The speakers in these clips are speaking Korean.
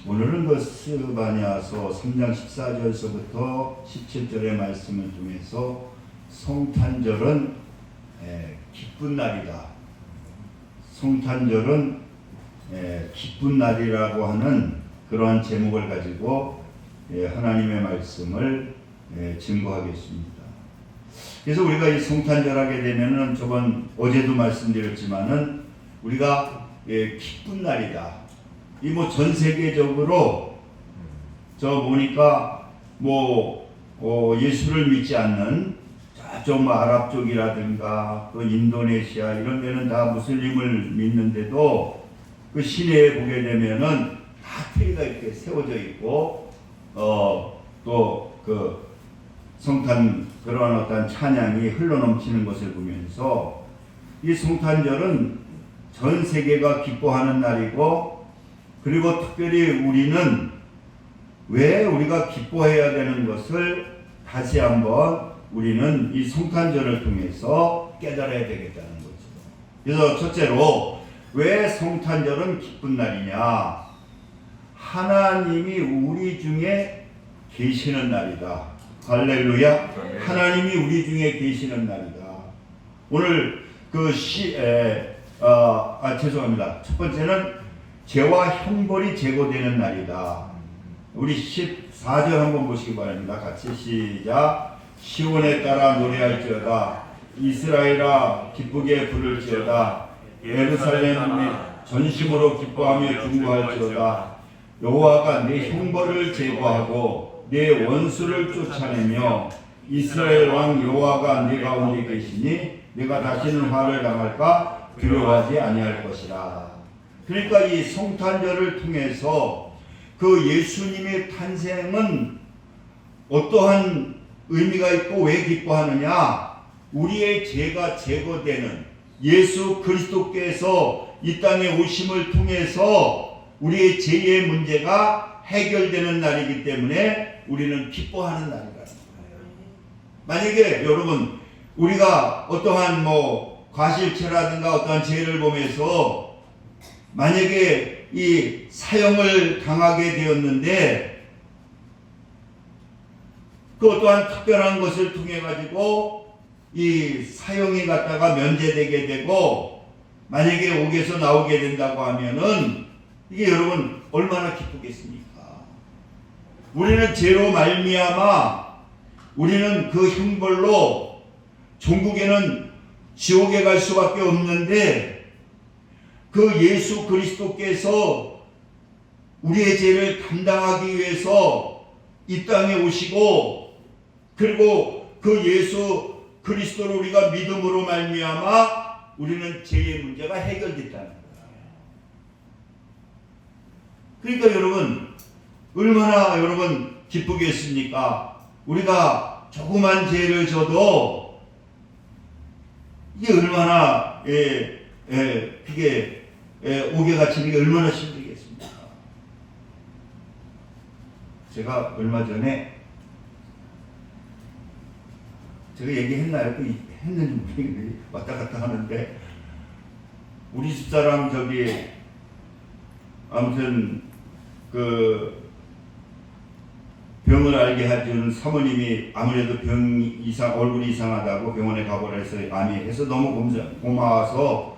오늘은 그 스바냐서 3장 14절서부터 17절의 말씀을 통해서 성탄절은 기쁜 날이다. 성탄절은 기쁜 날이라고 하는 그러한 제목을 가지고 하나님의 말씀을 증거하겠습니다. 그래서 우리가 이 성탄절 하게 되면은 어제도 말씀드렸지만은 우리가 기쁜 날이다. 이 전 세계적으로 저 보니까 예수를 믿지 않는 저쪽 아랍 쪽이라든가 또 인도네시아 이런 데는 다 무슬림을 믿는데도 그 시내에 보게 되면은 다 트리가 이렇게 세워져 있고 또 그 성탄 그런 어떤 찬양이 흘러넘치는 것을 보면서 이 성탄절은 전 세계가 기뻐하는 날이고, 그리고 특별히 우리는 왜 우리가 기뻐해야 되는 것을 다시 한번 우리는 이 성탄절을 통해서 깨달아야 되겠다는 거죠. 그래서 첫째로 왜 성탄절은 기쁜 날이냐? 하나님이 우리 중에 계시는 날이다. 할렐루야. 하나님이 우리 중에 계시는 날이다. 오늘 죄송합니다. 첫 번째는 죄와 형벌이 제거되는 날이다. 우리 14절 한번 보시기 바랍니다. 같이 시작. 시온에 따라 노래할지어다. 이스라엘아 기쁘게 부를지어다. 예루살렘에 전심으로 기뻐하며 중보할지어다. 여호와가 내 형벌을 제거하고 내 원수를 쫓아내며 이스라엘 왕 여호와가 내 가운데 계시니 내가 다시는 화를 당할까 두려워하지 아니할 것이라. 그러니까 이 성탄절을 통해서 그 예수님의 탄생은 어떠한 의미가 있고 왜 기뻐하느냐? 우리의 죄가 제거되는 예수 그리스도께서 이 땅에 오심을 통해서 우리의 죄의 문제가 해결되는 날이기 때문에 우리는 기뻐하는 날이라는 거예요. 만약에 여러분 우리가 어떠한 과실죄라든가 어떠한 죄를 보면서 만약에 이 사형을 당하게 되었는데 그 어떠한 특별한 것을 통해 가지고 이 사형이 갖다가 면제되게 되고 만약에 옥에서 나오게 된다고 하면은 이게 여러분 얼마나 기쁘겠습니까? 우리는 죄로 말미암아 우리는 그 형벌로 종국에는 지옥에 갈 수밖에 없는데 그 예수 그리스도께서 우리의 죄를 담당하기 위해서 이 땅에 오시고 그리고 그 예수 그리스도를 우리가 믿음으로 말미암아 우리는 죄의 문제가 해결됐다는 거예요. 그러니까 여러분 얼마나 여러분 기쁘겠습니까? 우리가 조그만 죄를 져도 이게 얼마나 그게 옥에 갇히는 게 얼마나 힘들겠습니까? 제가 얼마 전에 제가 얘기했나요? 했는지 모르겠는데 왔다 갔다 하는데 우리 집사람 아무튼 병을 알게 해준 사모님이 아무래도 얼굴이 이상하다고 병원에 가보라 해서 암이 해서 너무 고마워서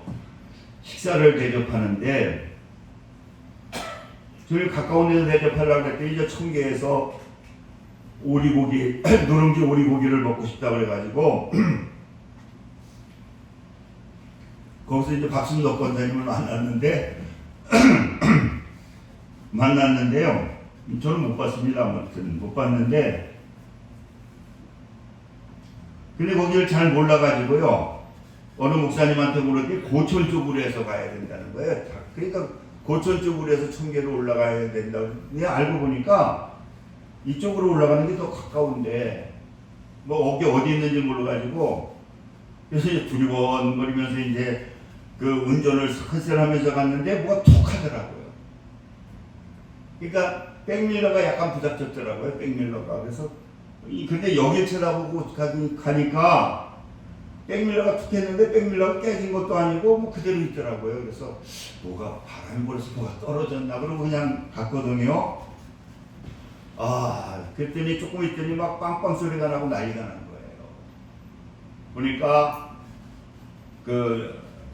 식사를 대접하는데 저희 가까운 데서 대접하려고 했더니 이제 청계에서 오리고기, 누룽지 오리고기를 먹고 싶다고 그래가지고 거기서 이제 박순덕 권사님을 만났는데요. 저는 못 봤습니다. 아무튼 못 봤는데 근데 거기를 잘 몰라가지고요. 어느 목사님한테 물었더니 고촌 쪽으로 해서 가야 된다는 거예요. 그러니까 고촌 쪽으로 해서 청계로 올라가야 된다고. 알고 보니까 이쪽으로 올라가는 게 더 가까운데 거기 어디 있는지 몰라가지고 그래서 이제 두리번거리면서 이제 그 운전을 설설하면서 갔는데 뭐가 톡 하더라고요. 그러니까 백밀러가 약간 부닥쳤더라고요. 백밀러가. 그래서 근데 여길 쳐다보고 가니까 백밀러가 툭 했는데 백밀러가 깨진 것도 아니고 뭐 그대로 있더라고요. 그래서 뭐가 바람이 불어서 뭐가 떨어졌나 그러고 그냥 갔거든요. 그랬더니 조금 있더니 막 빵빵 소리가 나고 난리가 난 거예요. 보니까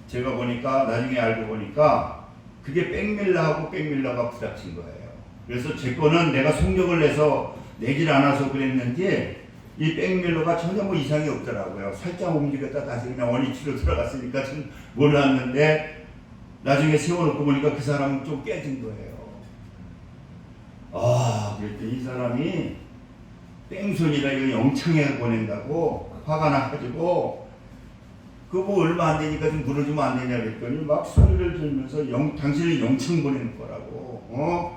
제가 보니까 나중에 알고 보니까 그게 백밀러하고 백밀러가 부닥친 거예요. 그래서 제 거는 내가 속력을 내서 내질 않아서 그랬는지 이 백밀러가 전혀 뭐 이상이 없더라고요. 살짝 움직였다 다시 그냥 원위치로 들어갔으니까 좀 몰랐는데 나중에 세워놓고 보니까 그 사람은 좀 깨진 거예요. 그랬더니 이 사람이 뺑소니라 이거 영창에 보낸다고 화가 나가지고 그거 뭐 얼마 안 되니까 좀 물어주면 안 되냐 그랬더니 막 소리를 들면서 당신은 영창 보내는 거라고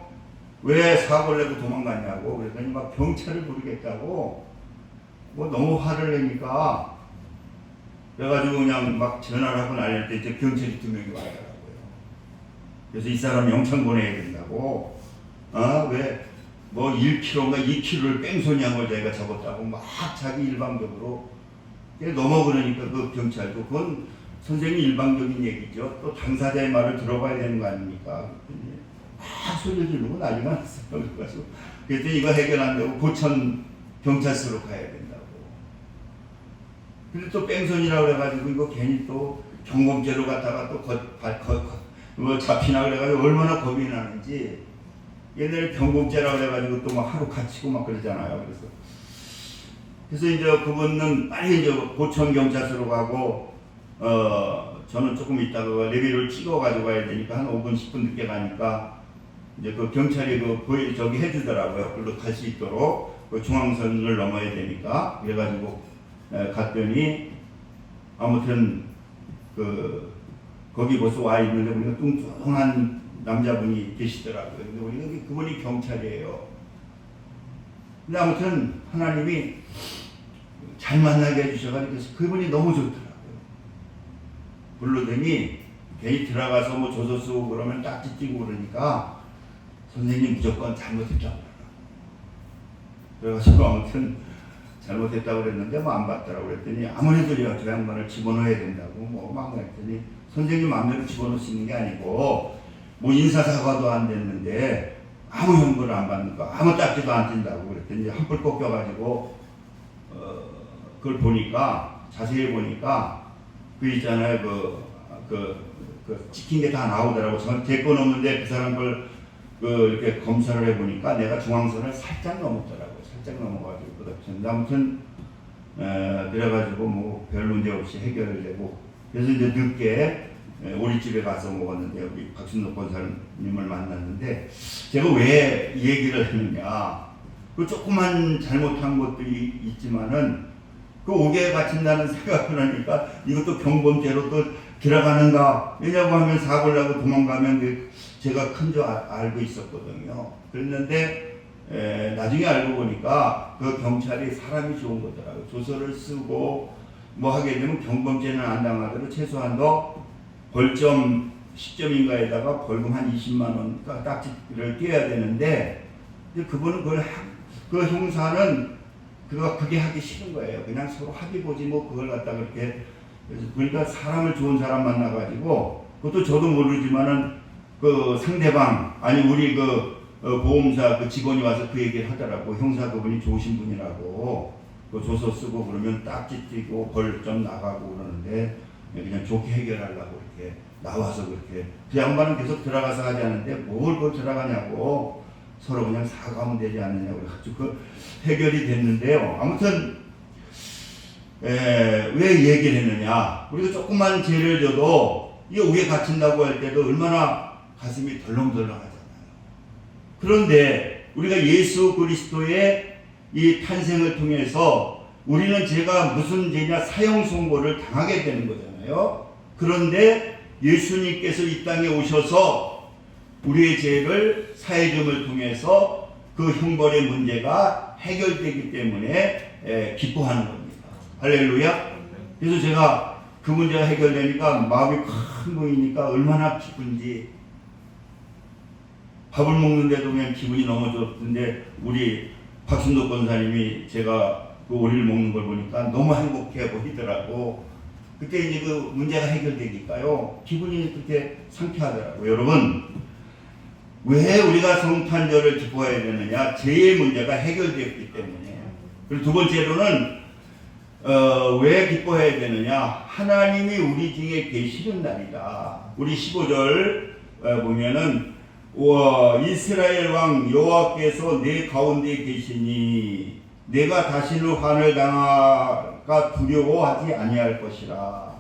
왜 사고를 내고 도망갔냐고 그랬더니 막 경찰을 부르겠다고 뭐 너무 화를 내니까 그래가지고 그냥 막 전화를 하고 난릴 때 이제 경찰이 2명이 왔더라고요. 그래서 이 사람 영창 보내야 된다고 왜 뭐 1kg인가 2kg를 뺑소니한 걸 자기가 잡았다고 막 자기 일방적으로 넘어 그러니까 그 경찰도 그건 선생님 일방적인 얘기죠. 또 당사자의 말을 들어봐야 되는 거 아닙니까? 막 소리를 지르고 난리가 났어요. 그래가지고 그랬더니 이거 해결 안 되고 고천 경찰서로 가야 된다고. 근데 또 뺑소니라고 그래가지고 이거 괜히 또 경범죄로 갔다가 또 뭐 잡히나 그래가지고 얼마나 겁이 나는지 옛날에 경범죄라고 그래가지고 또 막 하루 갇히고 막 그러잖아요. 그래서 이제 그분은 빨리 이제 고천 경찰서로 가고 저는 조금 있다가 레비를 찍어가지고 가야 되니까 한 5분 10분 늦게 가니까 이제 그 경찰이 저기 해주더라고요. 그걸로 갈 수 있도록 그 중앙선을 넘어야 되니까 그래가지고 갔더니 아무튼 거기 벌써 와 있는데 우리가 뚱뚱한 남자분이 계시더라고요. 근데 우리가 그분이 경찰이에요. 근데 아무튼 하나님이 잘 만나게 해주셔가지고 그분이 너무 좋더라고요. 부르더니 괜히 들어가서 뭐 조서 쓰고 그러면 딱지 띄고 그러니까 선생님 무조건 잘못했다고 그러더라고요. 그래가지고 아무튼 잘못했다고 그랬는데 뭐 안 받더라고 그랬더니 아무래도 저 양반을 집어넣어야 된다고 뭐 막 그랬더니 선생님 마음대로 집어넣을 수 있는 게 아니고 뭐 인사사과도 안 됐는데 아무 형벌을 안 받는 거 아무 딱지도 안 띈다고 그랬더니 한풀 꺾여가지고 그걸 보니까 자세히 보니까 그 있잖아요 그 찍힌 게 다 나오더라고. 저는 제 건 없는데 그 사람 걸 이렇게 검사를 해보니까 내가 중앙선을 살짝 넘었더라고요. 살짝 넘어가지고 그렇죠. 아무튼 그래가지고 뭐 별 문제 없이 해결되고 그래서 이제 늦게 우리 집에 가서 먹었는데 우리 박순덕 권사님을 만났는데 제가 왜 이 얘기를 했느냐 그 조그만 잘못한 것도 있지만은 그 옥에 갇힌다는 생각을 하니까 이것도 경범죄로 또 들어가는가 왜냐고 하면 사고를 나고 도망가면 제가 큰 줄 알고 있었거든요. 그랬는데 나중에 알고 보니까 그 경찰이 사람이 좋은 거더라고요. 조서를 쓰고 뭐 하게 되면 경범죄는 안 당하더라도 최소한도 벌점 10점인가에다가 벌금 한 20만 원 딱지를 떼야 되는데 그분은 그 형사는 그게 하기 싫은 거예요. 그냥 서로 합의 보지 뭐 그걸 갖다 그렇게 그래서 그러니까 사람을 좋은 사람 만나가지고 그것도 저도 모르지만은 그 상대방 아니 우리 보험사 그 직원이 와서 그 얘기를 하더라고. 형사 그분이 좋으신 분이라고 그 조서 쓰고 그러면 딱지 띄고 벌점 나가고 그러는데 그냥 좋게 해결하려고 이렇게 나와서 그렇게 그 양반은 계속 들어가서 하지 않는데 뭘 그걸 들어가냐고 서로 그냥 사과하면 되지 않느냐고 그래가지고 그 해결이 됐는데요. 아무튼 왜 얘기를 했느냐 우리가 조그만 죄를 져도 이 옥에 갇힌다고 할 때도 얼마나 가슴이 덜렁덜렁하잖아요. 그런데 우리가 예수 그리스도의 이 탄생을 통해서 우리는 죄가 무슨 죄냐 사형 선고를 당하게 되는 거잖아요. 그런데 예수님께서 이 땅에 오셔서 우리의 죄를 사해줌을 통해서 그 형벌의 문제가 해결되기 때문에 기뻐하는 겁니다. 할렐루야. 그래서 제가 그 문제가 해결되니까 마음이 큰 보이니까 얼마나 기쁜지 밥을 먹는데도 그냥 기분이 너무 좋던데 우리 박순덕 권사님이 제가 그 오리를 먹는 걸 보니까 너무 행복해 보이더라고. 그때 이제 그 문제가 해결되니까요. 기분이 그렇게 상쾌하더라고요. 여러분, 왜 우리가 성탄절을 기뻐해야 되느냐? 죄의 문제가 해결되었기 때문에. 그리고 두 번째로는 왜 기뻐해야 되느냐? 하나님이 우리 중에 계시는 날이다. 우리 15절 보면은 이스라엘 왕 여호와께서 내 가운데 계시니 내가 다시는 환을 당하가 두려워하지 아니할 것이라.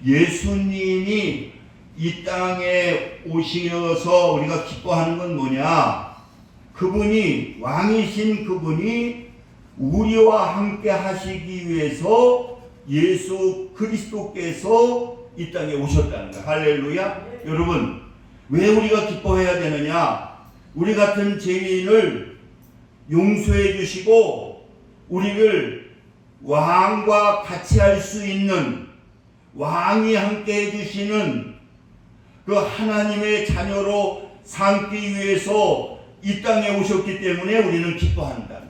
예수님이 이 땅에 오시어서 우리가 기뻐하는 건 뭐냐? 그분이 왕이신 그분이 우리와 함께 하시기 위해서 예수 그리스도께서 이 땅에 오셨다는 거예요. 할렐루야. 여러분, 왜 우리가 기뻐해야 되느냐? 우리 같은 죄인을 용서해 주시고 우리를 왕과 같이 할 수 있는, 왕이 함께 해주시는 그 하나님의 자녀로 삼기 위해서 이 땅에 오셨기 때문에 우리는 기뻐한다는 거예요.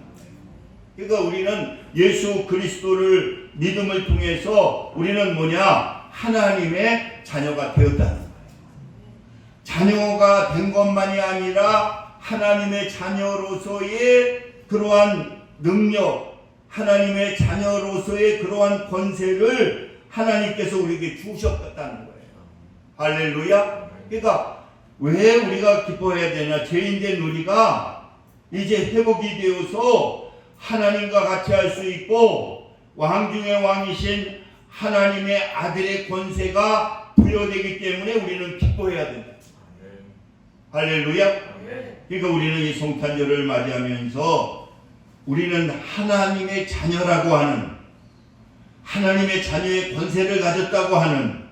그러니까 우리는 예수 그리스도를 믿음을 통해서 우리는 뭐냐? 하나님의 자녀가 되었다는 거예요. 자녀가 된 것만이 아니라 하나님의 자녀로서의 그러한 능력, 하나님의 자녀로서의 그러한 권세를 하나님께서 우리에게 주셨다는 거예요. 할렐루야. 그러니까 왜 우리가 기뻐해야 되냐? 죄인된 우리가 이제 회복이 되어서 하나님과 같이 할 수 있고 왕 중의 왕이신 하나님의 아들의 권세가 부여되기 때문에 우리는 기뻐해야 된다. 할렐루야. 그러니까 우리는 이 성탄절을 맞이하면서 우리는 하나님의 자녀라고 하는, 하나님의 자녀의 권세를 가졌다고 하는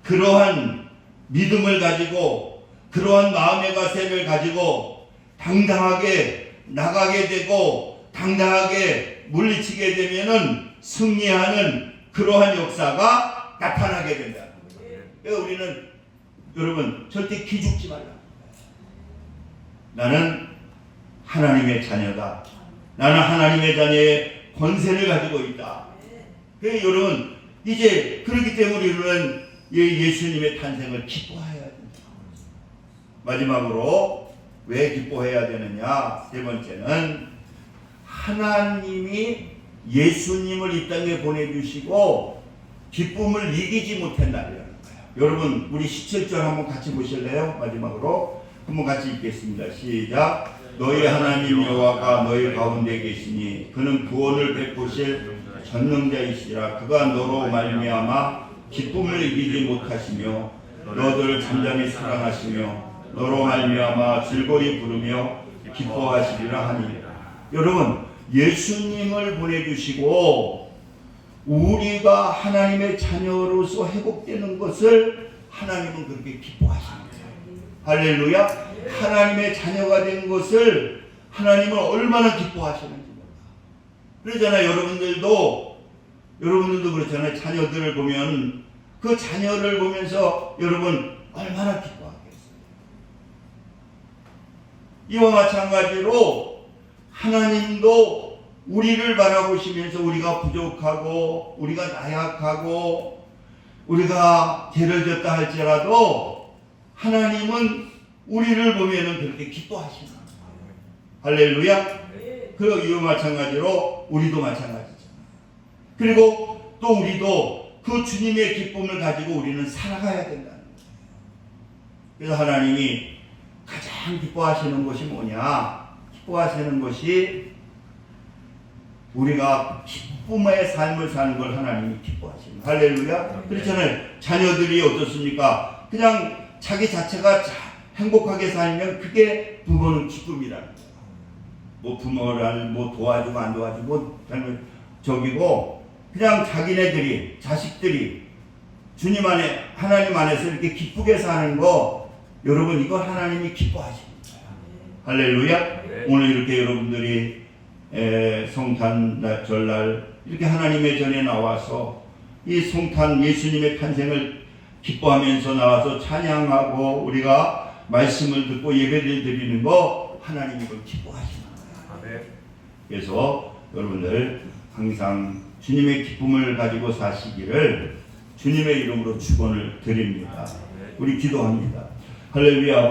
그러한 믿음을 가지고, 그러한 마음의 가세를 가지고 당당하게 나가게 되고 당당하게 물리치게 되면은 승리하는 그러한 역사가 나타나게 된다. 그러니까 우리는 여러분 절대 기죽지 말라. 나는 하나님의 자녀다. 나는 하나님의 자녀의 권세를 가지고 있다. 그래서 여러분 이제 그렇기 때문에 우리는 예수님의 탄생을 기뻐해야 된다. 마지막으로 왜 기뻐해야 되느냐? 세 번째는 하나님이 예수님을 이 땅에 보내주시고 기쁨을 이기지 못한 날이라는 거예요. 여러분 우리 17절 한번 같이 보실래요? 마지막으로 한번 같이 읽겠습니다. 시작. 너희 하나님 여호와가 너희 가운데 계시니 그는 구원을 베푸실 전능자이시라. 그가 너로 말미암아 기쁨을 이기지 못하시며 너를 잠잠히 사랑하시며 너로 말미암아 즐거이 부르며 기뻐하시리라 하니. 여러분 예수님을 보내주시고 우리가 하나님의 자녀로서 회복되는 것을 하나님은 그렇게 기뻐하십니다. 할렐루야. 하나님의 자녀가 된 것을 하나님은 얼마나 기뻐하시는지 몰라. 그러잖아요. 여러분들도 그렇잖아요. 자녀들을 보면 그 자녀를 보면서 여러분 얼마나 기뻐하겠어요. 이와 마찬가지로 하나님도 우리를 바라보시면서 우리가 부족하고 우리가 나약하고 우리가 죄를 졌다 할지라도 하나님은 우리를 보면은 그렇게 기뻐하시는 거예요. 할렐루야. 그 이와 마찬가지로 우리도 마찬가지잖아요. 그리고 또 우리도 그 주님의 기쁨을 가지고 우리는 살아가야 된다는 거예요. 그래서 하나님이 가장 기뻐하시는 것이 뭐냐? 기뻐하시는 것이 우리가 기쁨의 삶을 사는 걸 하나님이 기뻐하시는 거예요. 할렐루야. 그렇잖아요. 자녀들이 어떻습니까? 그냥 자기 자체가 행복하게 살면 그게 부모는 기쁨이라는 거예요. 뭐 부모를 뭐 도와주고 안 도와주고 저기고 그냥 자기네들이 자식들이 주님 안에 하나님 안에서 이렇게 기쁘게 사는 거 여러분 이거 하나님이 기뻐하십니다. 할렐루야. 오늘 이렇게 여러분들이 성탄절날 이렇게 하나님의 전에 나와서 이 성탄 예수님의 탄생을 기뻐하면서 나와서 찬양하고 우리가 말씀을 듣고 예배를 드리는 거 하나님이 그걸 기뻐하시는 거예요. 그래서 여러분들 항상 주님의 기쁨을 가지고 사시기를 주님의 이름으로 축원을 드립니다. 우리 기도합니다. 할렐루야.